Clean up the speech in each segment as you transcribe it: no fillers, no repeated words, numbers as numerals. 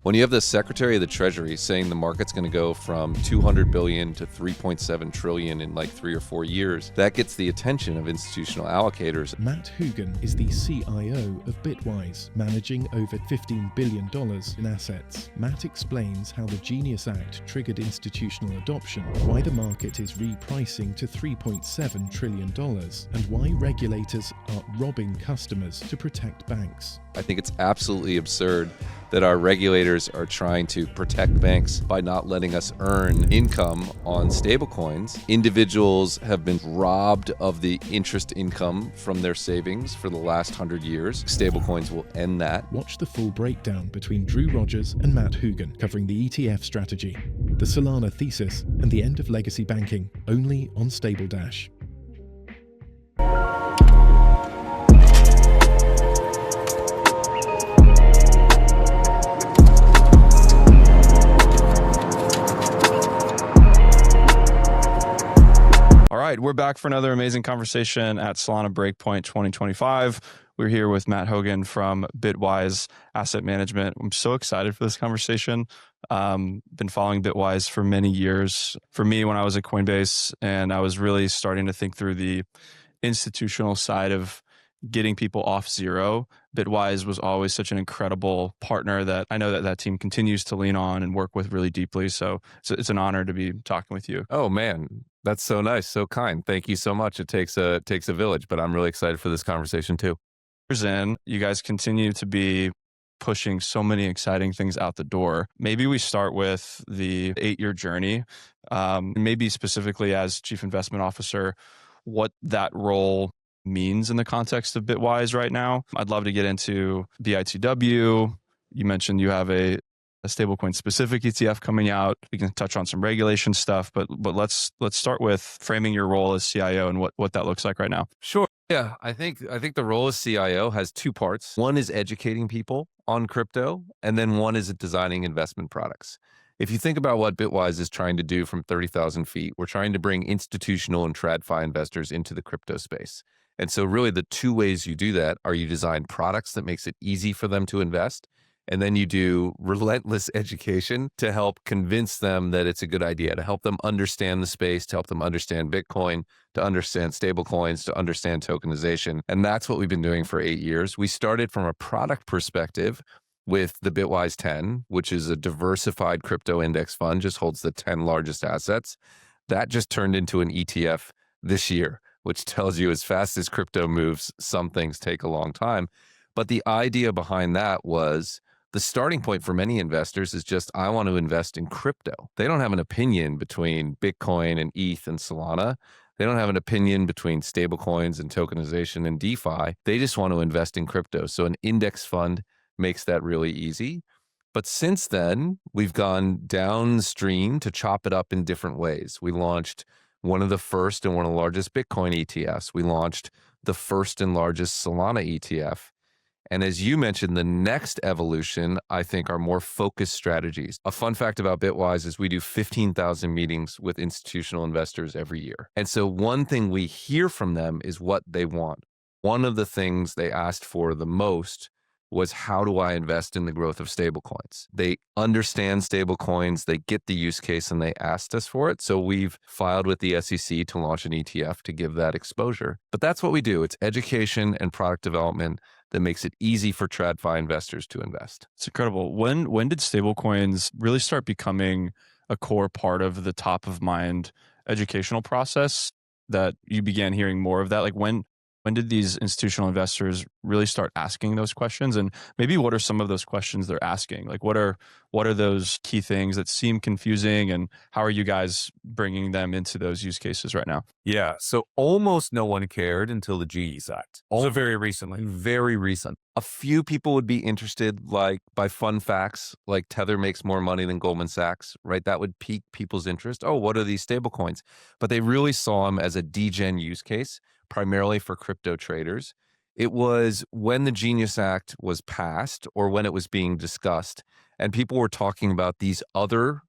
When you have the Secretary of the Treasury saying the market's going to go from 200 billion to 3.7 trillion in like 3 or 4 years, that gets the attention of institutional allocators. Matt Hougan is the CIO of Bitwise, managing over $15 billion in assets. Matt explains how the Genius Act triggered institutional adoption, why the market is repricing to $3.7 trillion, and why regulators are robbing customers to protect banks. I think it's absolutely absurd that our regulators are trying to protect banks by not letting us earn income on stablecoins. Individuals have been robbed of the interest income from their savings for the last 100 years. Stablecoins will end that. Watch the full breakdown between Drew Rogers and Matt Hougan, covering the ETF strategy, the Solana thesis, and the end of legacy banking, only on Stable Dash. All right, we're back for another amazing conversation at Solana Breakpoint 2025. We're here with Matt Hougan from Bitwise Asset Management. I'm so excited for this conversation. Been following Bitwise for many years. For me, when I was at Coinbase, and I was really starting to think through the institutional side of getting people off zero, Bitwise was always such an incredible partner that I know that that team continues to lean on and work with really deeply. So it's an honor to be talking with you. Oh man, that's so nice, so kind. Thank you so much. It takes a village, but I'm really excited for this conversation too. Years in, you guys continue to be pushing so many exciting things out the door. Maybe we start with the 8-year journey, maybe specifically as Chief Investment Officer, what that role means in the context of Bitwise right now. I'd love to get into BITW. You mentioned you have a stablecoin specific ETF coming out. We can touch on some regulation stuff, but let's start with framing your role as CIO and what that looks like right now. Sure. Yeah, I think the role as CIO has 2 parts. One is educating people on crypto, and then one is designing investment products. If you think about what Bitwise is trying to do from 30,000 feet, we're trying to bring institutional and TradFi investors into the crypto space. And so really the 2 ways you do that are you design products that makes it easy for them to invest, and then you do relentless education to help convince them that it's a good idea, to help them understand the space, to help them understand Bitcoin, to understand stablecoins, to understand tokenization. And that's what we've been doing for 8 years. We started from a product perspective with the Bitwise 10, which is a diversified crypto index fund, just holds the 10 largest assets. That just turned into an ETF this year, which tells you as fast as crypto moves, some things take a long time. But the idea behind that was the starting point for many investors is just, I want to invest in crypto. They don't have an opinion between Bitcoin and ETH and Solana. They don't have an opinion between stablecoins and tokenization and DeFi. They just want to invest in crypto. So an index fund makes that really easy. But since then, we've gone downstream to chop it up in different ways. We launched one of the first and one of the largest Bitcoin ETFs. We launched the first and largest Solana ETF. And as you mentioned, the next evolution, I think, are more focused strategies. A fun fact about Bitwise is we do 15,000 meetings with institutional investors every year. And so one thing we hear from them is what they want. One of the things they asked for the most was, how do I invest in the growth of stablecoins? They understand stablecoins, they get the use case, and they asked us for it. So we've filed with the SEC to launch an ETF to give that exposure. But that's what we do. It's education and product development that makes it easy for TradFi investors to invest. It's incredible. When did stablecoins really start becoming a core part of the top of mind educational process that you began hearing more of that? Like when did these institutional investors really start asking those questions? And maybe what are some of those questions they're asking? Like what are those key things that seem confusing, and how are you guys bringing them into those use cases right now? Yeah, so almost no one cared until the Genius Act. So very recently. Very recent. A few people would be interested, like by fun facts, like Tether makes more money than Goldman Sachs, right? That would pique people's interest. Oh, what are these stablecoins? But they really saw them as a degen use case, primarily for crypto traders. It was when the Genius Act was passed, or when it was being discussed, and people were talking about these other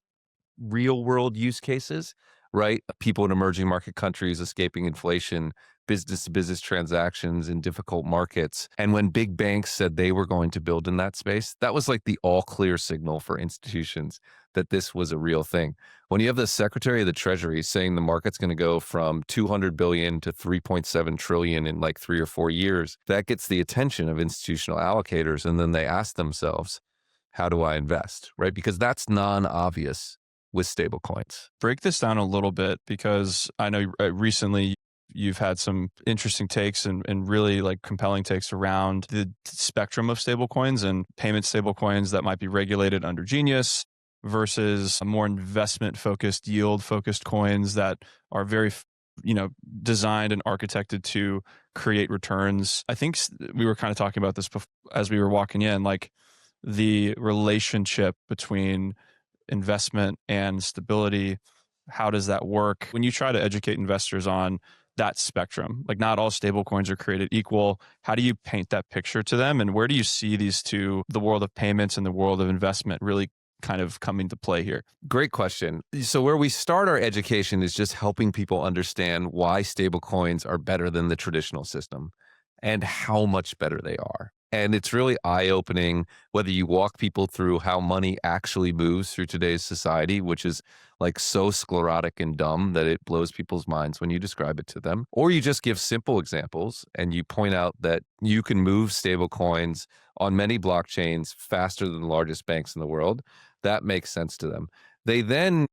real world use cases right? People in emerging market countries escaping inflation, business to business transactions in difficult markets. And when big banks said they were going to build in that space, that was like the all clear signal for institutions that this was a real thing. When you have the Secretary of the Treasury saying the market's going to go from 200 billion to 3.7 trillion in like 3 or 4 years, that gets the attention of institutional allocators. And then they ask themselves, how do I invest, right? Because that's non-obvious with stablecoins. Break this down a little bit, because I know recently you've had some interesting takes and really like compelling takes around the spectrum of stablecoins and payment stablecoins that might be regulated under Genius versus more investment focused, yield focused coins that are very, designed and architected to create returns. I think we were kind of talking about this as we were walking in, like the relationship between investment and stability. How does that work? When you try to educate investors on that spectrum, like not all stable coins are created equal, how do you paint that picture to them? And where do you see these two, the world of payments and the world of investment, really kind of coming to play here? Great question. So where we start our education is just helping people understand why stablecoins are better than the traditional system and how much better they are. And it's really eye-opening whether you walk people through how money actually moves through today's society, which is like so sclerotic and dumb that it blows people's minds when you describe it to them, or you just give simple examples and you point out that you can move stablecoins on many blockchains faster than the largest banks in the world. That makes sense to them. They then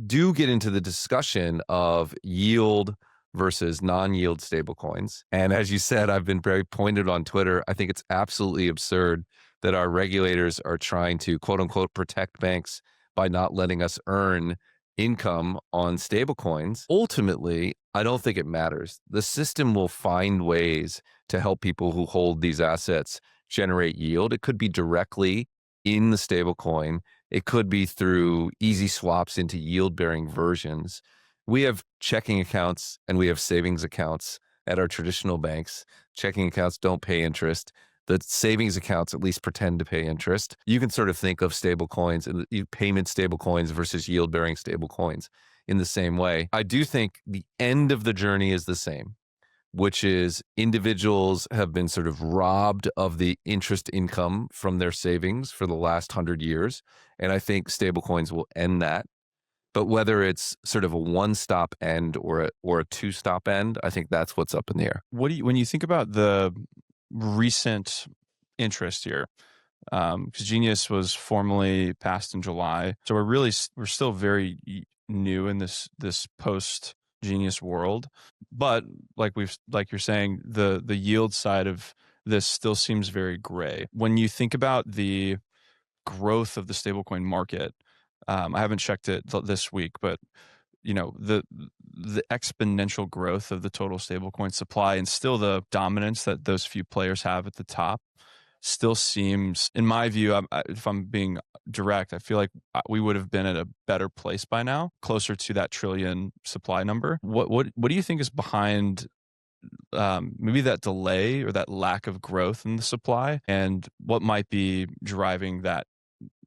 do get into the discussion of yield versus non-yield stablecoins. And as you said, I've been very pointed on Twitter. I think it's absolutely absurd that our regulators are trying to, quote unquote, protect banks by not letting us earn income on stablecoins. Ultimately, I don't think it matters. The system will find ways to help people who hold these assets generate yield. It could be directly in the stablecoin. It could be through easy swaps into yield-bearing versions. We have checking accounts and we have savings accounts at our traditional banks. Checking accounts don't pay interest. The savings accounts at least pretend to pay interest. You can sort of think of stable coins and payment stable coins versus yield-bearing stable coins in the same way. I do think the end of the journey is the same, which is individuals have been sort of robbed of the interest income from their savings for the last 100 years. And I think stablecoins will end that. But whether it's sort of a one-stop end or a two-stop end, I think that's what's up in the air. When you think about the recent interest here, because Genius was formally passed in July, so we're still very new in this post Genius world. But like you're saying, the yield side of this still seems very gray. When you think about the growth of the stablecoin market, I haven't checked it this week, but the exponential growth of the total stablecoin supply and still the dominance that those few players have at the top still seems, in my view, if I'm being direct, I feel like we would have been at a better place by now, closer to that trillion supply number. What do you think is behind maybe that delay or that lack of growth in the supply, and what might be driving that?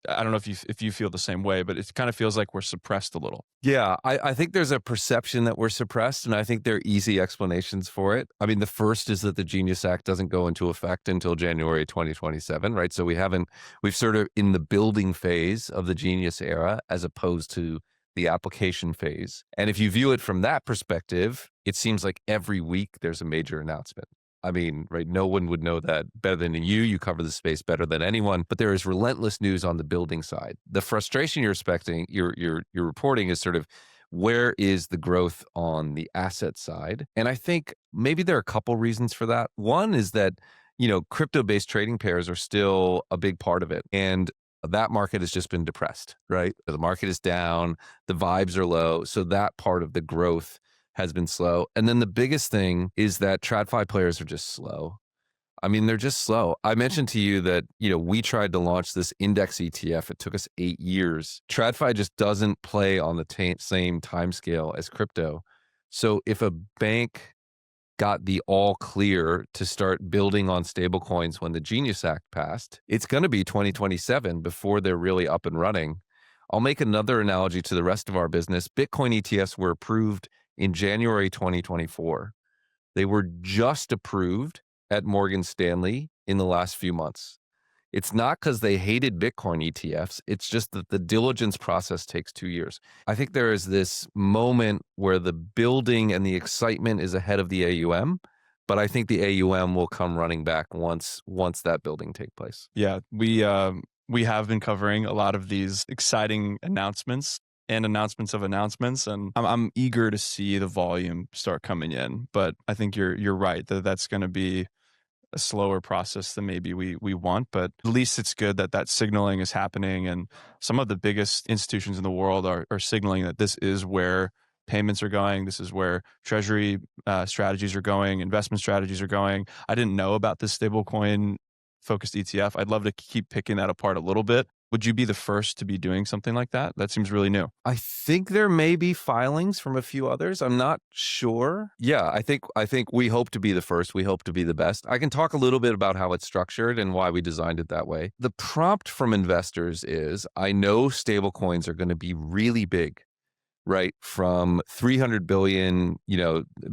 I don't know if you feel the same way, but it kind of feels like we're suppressed a little. Yeah, I think there's a perception that we're suppressed, and I think there are easy explanations for it. I mean, the first is that the Genius Act doesn't go into effect until January 2027, right? So we've sort of in the building phase of the Genius era as opposed to the application phase. And if you view it from that perspective, it seems like every week there's a major announcement. I mean, right, no one would know that better than you. You cover the space better than anyone, but there is relentless news on the building side. The frustration you're reporting is sort of where is the growth on the asset side? And I think maybe there are a couple reasons for that. One is that, crypto-based trading pairs are still a big part of it. And that market has just been depressed, right? The market is down, the vibes are low. So that part of the growth has been slow. And then the biggest thing is that TradFi players are just slow. I mean, they're just slow. I mentioned to you that, we tried to launch this index ETF. It took us 8 years. TradFi just doesn't play on the same time scale as crypto. So if a bank got the all clear to start building on stablecoins when the Genius Act passed, it's going to be 2027 before they're really up and running. I'll make another analogy to the rest of our business. Bitcoin ETFs were approved in January 2024. They were just approved at Morgan Stanley in the last few months. It's not because they hated Bitcoin ETFs. It's just that the diligence process takes 2 years. I think there is this moment where the building and the excitement is ahead of the AUM, but I think the AUM will come running back once that building take place. Yeah, we have been covering a lot of these exciting announcements and announcements of announcements, and I'm eager to see the volume start coming in. But I think you're right that that's going to be a slower process than maybe we want, but at least it's good that that signaling is happening, and some of the biggest institutions in the world are signaling that this is where payments are going, this is where treasury strategies are going, investment strategies are going. I didn't know about this stablecoin focused ETF. I'd love to keep picking that apart a little bit. Would you be the first to be doing something like that? That seems really new. I think there may be filings from a few others. I'm not sure. Yeah, I think we hope to be the first. We hope to be the best. I can talk a little bit about how it's structured and why we designed it that way. The prompt from investors is, I know stablecoins are going to be really big, right? From 300 billion,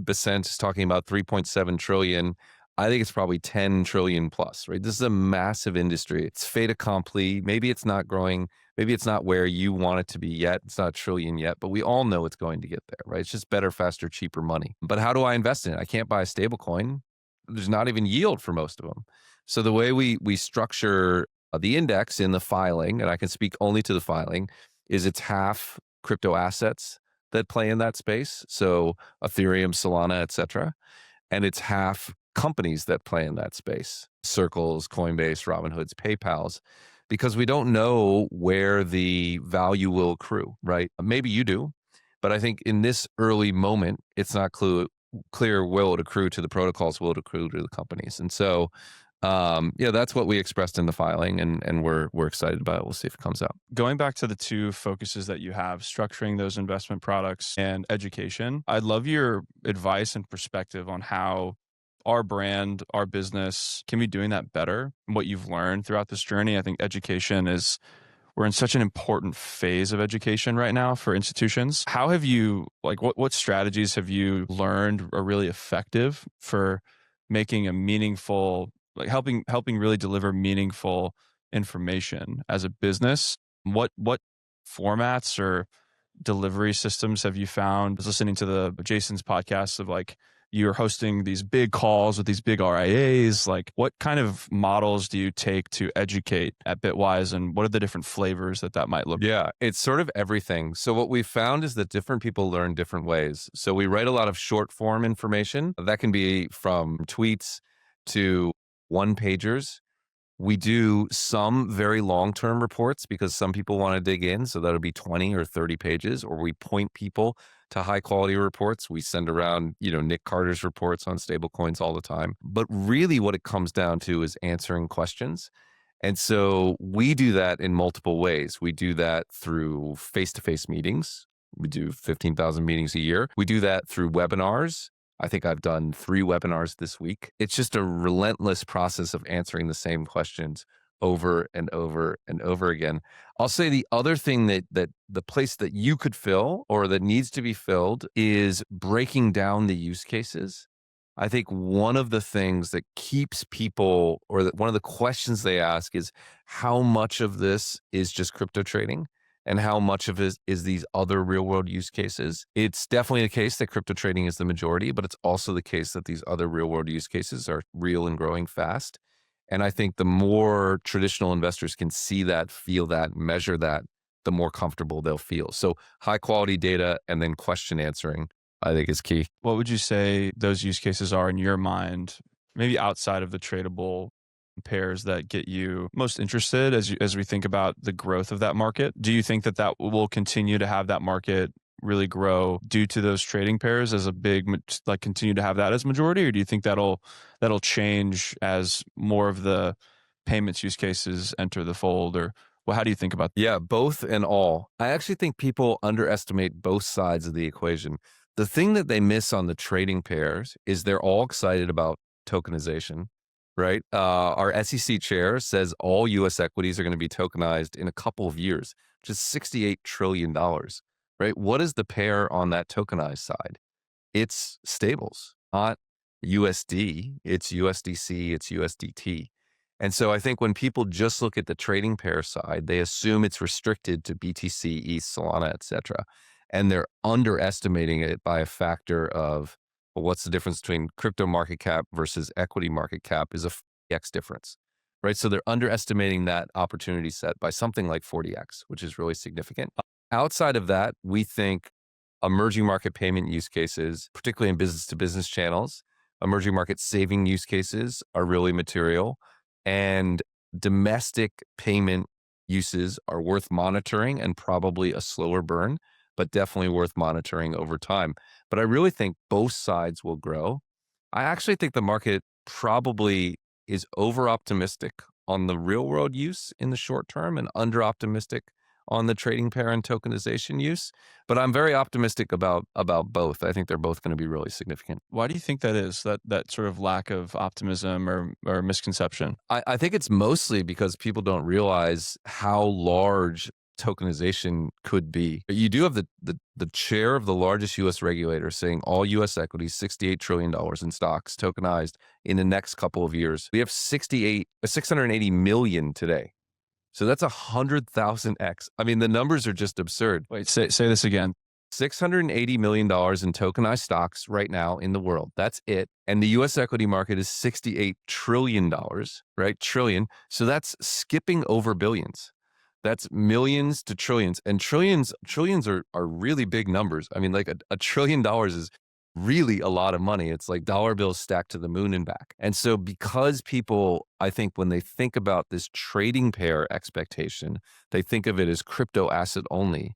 Besant is talking about 3.7 trillion. I think it's probably 10 trillion plus, right? This is a massive industry. It's fait accompli. Maybe it's not growing. Maybe it's not where you want it to be yet. It's not a trillion yet, but we all know it's going to get there, right? It's just better, faster, cheaper money. But how do I invest in it? I can't buy a stable coin. There's not even yield for most of them. So the way we structure the index in the filing, and I can speak only to the filing, is it's half crypto assets that play in that space. So Ethereum, Solana, et cetera. And it's half companies that play in that space, Circles, Coinbase, Robinhood's, PayPal's, because we don't know where the value will accrue, right? Maybe you do, but I think in this early moment, it's not clear will it accrue to the protocols, will it accrue to the companies. And so, that's what we expressed in the filing, and we're excited about it. We'll see if it comes out. Going back to the two focuses that you have, structuring those investment products and education, I'd love your advice and perspective on how our brand, our business can be doing that better, and what you've learned throughout this journey. I think we're in such an important phase of education right now for institutions. How have you, what strategies have you learned are really effective for making a meaningful, helping really deliver meaningful information as a business? What formats or delivery systems have you found? I was listening to the Jason's podcast of you're hosting these big calls with these big RIAs. What kind of models do you take to educate at Bitwise, and what are the different flavors that might look like? Yeah, it's sort of everything. So what we've found is that different people learn different ways. So we write a lot of short form information that can be from tweets to one pagers. We do some very long-term reports because some people want to dig in. So that'll be 20 or 30 pages, or we point people to high-quality reports. We send around, Nick Carter's reports on stablecoins all the time. But really what it comes down to is answering questions. And so we do that in multiple ways. We do that through face-to-face meetings. We do 15,000 meetings a year. We do that through webinars. I think I've done 3 webinars this week. It's just a relentless process of answering the same questions over and over and over again. I'll say the other thing that the place that you could fill, or that needs to be filled, is breaking down the use cases. I think one of the things that keeps people, or one of the questions they ask, is how much of this is just crypto trading and how much of it is these other real world use cases. It's definitely the case that crypto trading is the majority, but it's also the case that these other real world use cases are real and growing fast. And I think the more traditional investors can see that, feel that, measure that, the more comfortable they'll feel. So high quality data and then question answering, I think, is key. What would you say those use cases are in your mind, maybe outside of the tradable pairs, that get you most interested as we think about the growth of that market? Do you think that will continue to have that market really grow due to those trading pairs as a big, continue to have that as majority, or do you think that'll change as more of the payments use cases enter the fold? Or how do you think about that? Yeah, both and all. I actually think people underestimate both sides of the equation. The thing that they miss on the trading pairs is they're all excited about tokenization. right? Our SEC chair says all U.S. equities are going to be tokenized in a couple of years, which is $68 trillion, right? What is the pair on that tokenized side? It's stables, not USD. It's USDC, it's USDT. And so I think when people just look at the trading pair side, they assume it's restricted to BTC, ETH, Solana, et cetera. And they're underestimating it by a factor of, well, what's the difference between crypto market cap versus equity market cap is a 40x difference, right? So they're underestimating that opportunity set by something like 40x, which is really significant. Outside of that, we think emerging market payment use cases, particularly in business to business channels, emerging market saving use cases are really material. And domestic payment uses are worth monitoring and probably a slower burn, but definitely worth monitoring over time. But I really think both sides will grow. I actually think the market probably is over optimistic on the real world use in the short term and under optimistic on the trading pair and tokenization use. But I'm very optimistic about both. I think they're both going to be really significant. Why do you think that is, that sort of lack of optimism or misconception? I think it's mostly because people don't realize how large tokenization could be. You do have the chair of the largest U.S. regulator saying all U.S. equities, $68 trillion in stocks, tokenized in the next couple of years. We have 680 million today. So that's 100,000x. I mean, the numbers are just absurd. Wait, say this again. $680 million in tokenized stocks right now in the world. That's it. And the US equity market is $68 trillion, right? Trillion. So that's skipping over billions. That's millions to trillions. And trillions are really big numbers. I mean, like a $1 trillion is really a lot of money. It's like dollar bills stacked to the moon and back. And so because people, I think when they think about this trading pair expectation, they think of it as crypto asset only.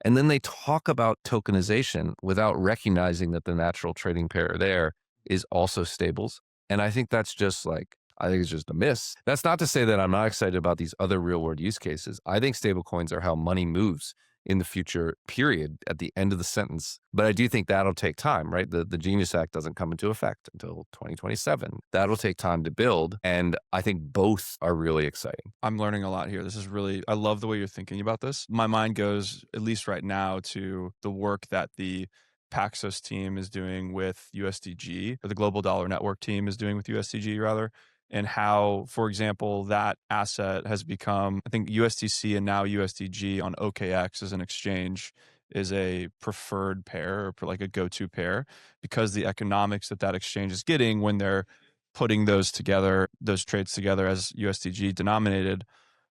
And then they talk about tokenization without recognizing that the natural trading pair there is also stables. And I think that's just I think it's just a miss. That's not to say that I'm not excited about these other real world use cases. I think stablecoins are how money moves in the future, period, at the end of the sentence. But I do think that'll take time, right? The Genius Act doesn't come into effect until 2027. That'll take time to build. And I think both are really exciting. I'm learning a lot here. This is really, I love the way you're thinking about this. My mind goes, at least right now, to the work that the Paxos team is doing with USDG, or the Global Dollar Network team is doing with USDG, rather. And how, for example, that asset has become, I think USDC and now USDG on OKX as an exchange is a preferred pair, or like a go-to pair, because the economics that exchange is getting when they're putting those trades together as USDG denominated,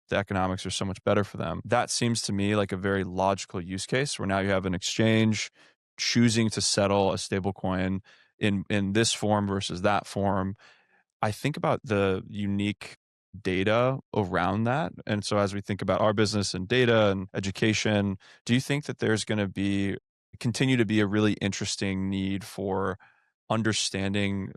the economics are so much better for them. That seems to me like a very logical use case where now you have an exchange choosing to settle a stablecoin in this form versus that form. I think about the unique data around that. And so as we think about our business and data and education, do you think that there's going to continue to be a really interesting need for understanding,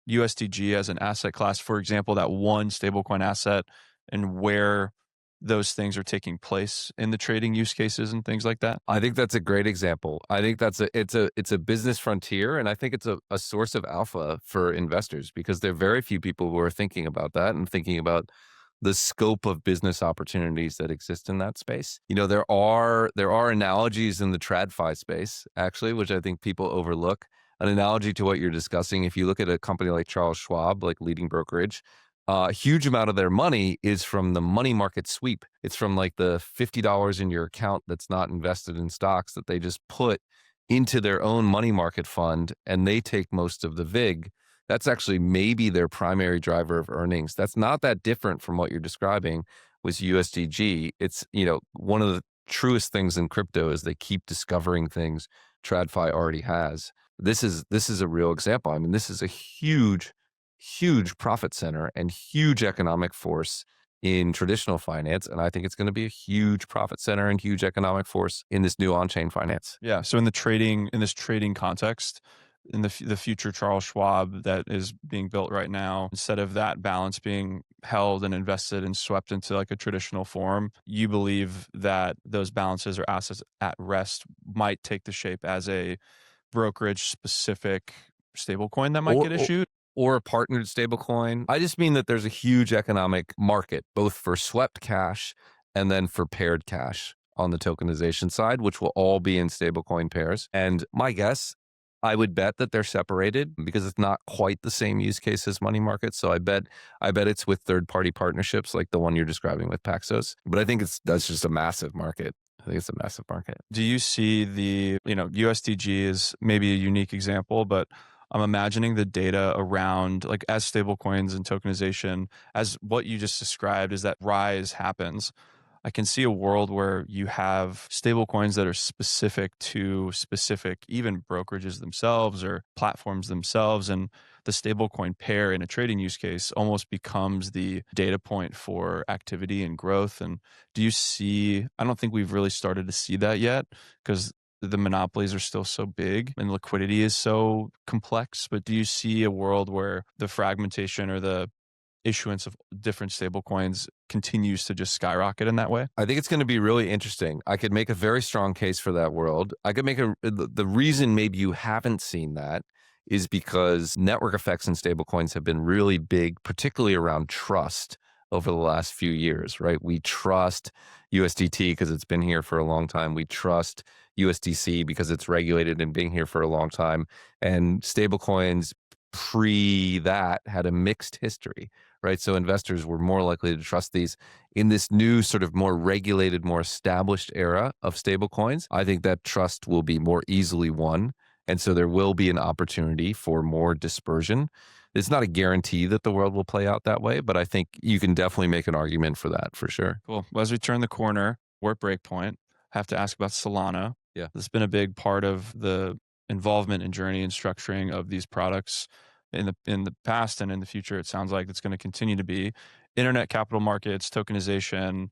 USDG as an asset class, for example, that one stablecoin asset, and where those things are taking place in the trading use cases and things like that? I think that's a great example. I think it's a business frontier, and I think it's a source of alpha for investors because there are very few people who are thinking about that and thinking about the scope of business opportunities that exist in that space. There are analogies in the TradFi space, actually, which I think people overlook. An analogy to what you're discussing, if you look at a company like Charles Schwab, like leading brokerage, a huge amount of their money is from the money market sweep. It's from like the $50 in your account that's not invested in stocks that they just put into their own money market fund, and they take most of the VIG. That's actually maybe their primary driver of earnings. That's not that different from what you're describing with USDG. It's, one of the truest things in crypto is they keep discovering things TradFi already has. This is a real example. I mean, this is a huge profit center and huge economic force in traditional finance. And I think it's going to be a huge profit center and huge economic force in this new on-chain finance. Yeah. So in this trading context, in the future Charles Schwab that is being built right now, instead of that balance being held and invested and swept into like a traditional form, you believe that those balances or assets at rest might take the shape as a brokerage specific stablecoin that might get issued? or a partnered stablecoin. I just mean that there's a huge economic market, both for swept cash and then for paired cash on the tokenization side, which will all be in stablecoin pairs. And my guess, I would bet that they're separated because it's not quite the same use case as money markets. So I bet it's with third-party partnerships like the one you're describing with Paxos. But I think that's just a massive market. I think it's a massive market. Do you see the, USDG is maybe a unique example, but I'm imagining the data around, like, as stablecoins and tokenization, as what you just described, as that rise happens. I can see a world where you have stablecoins that are specific to specific, even brokerages themselves or platforms themselves. And the stablecoin pair in a trading use case almost becomes the data point for activity and growth. And do you see, I don't think we've really started to see that yet because the monopolies are still so big and liquidity is so complex. But do you see a world where the fragmentation or the issuance of different stablecoins continues to just skyrocket in that way? I think it's going to be really interesting. I could make a very strong case for that world. I could make the reason maybe you haven't seen that is because network effects in stablecoins have been really big, particularly around trust over the last few years, right? We trust USDT because it's been here for a long time. We trust USDC because it's regulated and been here for a long time. And stablecoins pre that had a mixed history, right? So investors were more likely to trust these. In this new sort of more regulated, more established era of stablecoins, I think that trust will be more easily won. And so there will be an opportunity for more dispersion. It's not a guarantee that the world will play out that way, but I think you can definitely make an argument for that for sure. Cool. Well, as we turn the corner, we're at Breakpoint. I have to ask about Solana. Yeah. It's been a big part of the involvement and journey and structuring of these products in the past and in the future. It sounds like it's going to continue to be internet capital markets, tokenization.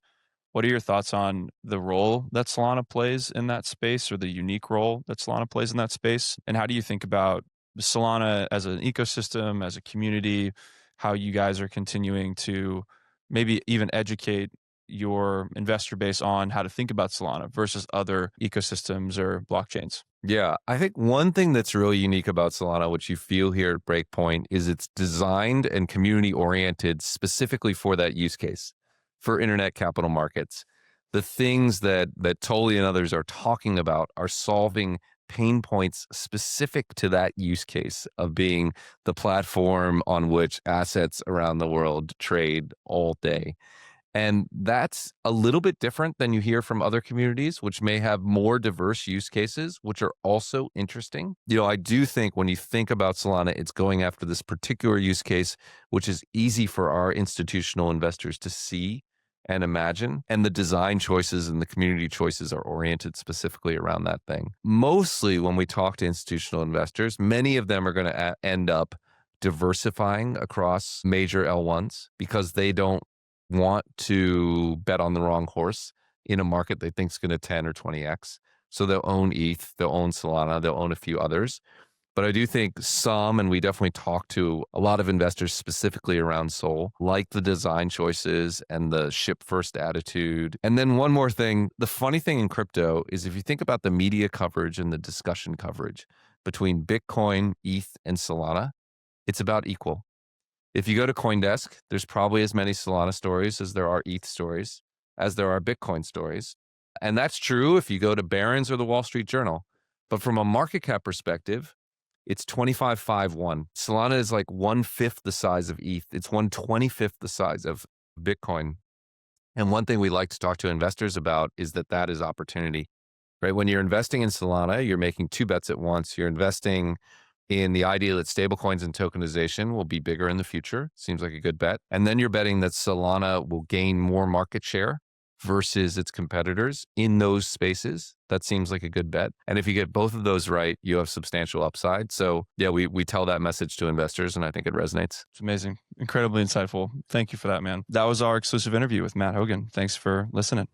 What are your thoughts on the role that Solana plays in that space, or the unique role that Solana plays in that space? And how do you think about Solana as an ecosystem, as a community, how you guys are continuing to maybe even educate your investor base on how to think about Solana versus other ecosystems or blockchains? Yeah, I think one thing that's really unique about Solana, which you feel here at Breakpoint, is it's designed and community oriented specifically for that use case, for internet capital markets. The things that Tolly and others are talking about are solving pain points specific to that use case of being the platform on which assets around the world trade all day. And that's a little bit different than you hear from other communities, which may have more diverse use cases, which are also interesting. I do think when you think about Solana, it's going after this particular use case, which is easy for our institutional investors to see and imagine. And the design choices and the community choices are oriented specifically around that thing. Mostly when we talk to institutional investors, many of them are going to end up diversifying across major L1s because they don't want to bet on the wrong horse in a market they think is going to 10 or 20x. So they'll own ETH, they'll own Solana, they'll own a few others. But I do think some, and we definitely talk to a lot of investors specifically around Sol, like the design choices and the ship first attitude. And then one more thing, the funny thing in crypto is if you think about the media coverage and the discussion coverage between Bitcoin, ETH, and Solana, it's about equal. If you go to CoinDesk, there's probably as many Solana stories as there are ETH stories, as there are Bitcoin stories. And that's true if you go to Barron's or the Wall Street Journal. But from a market cap perspective, it's 25.51. Solana is like 1/5 the size of ETH. It's 1/25 the size of Bitcoin. And one thing we like to talk to investors about is that is opportunity, right? When you're investing in Solana, you're making two bets at once. You're investing in the idea that stablecoins and tokenization will be bigger in the future. Seems like a good bet. And then you're betting that Solana will gain more market share versus its competitors in those spaces. That seems like a good bet. And if you get both of those right, you have substantial upside. So yeah, we tell that message to investors and I think it resonates. It's amazing. Incredibly insightful. Thank you for that, man. That was our exclusive interview with Matt Hougan. Thanks for listening.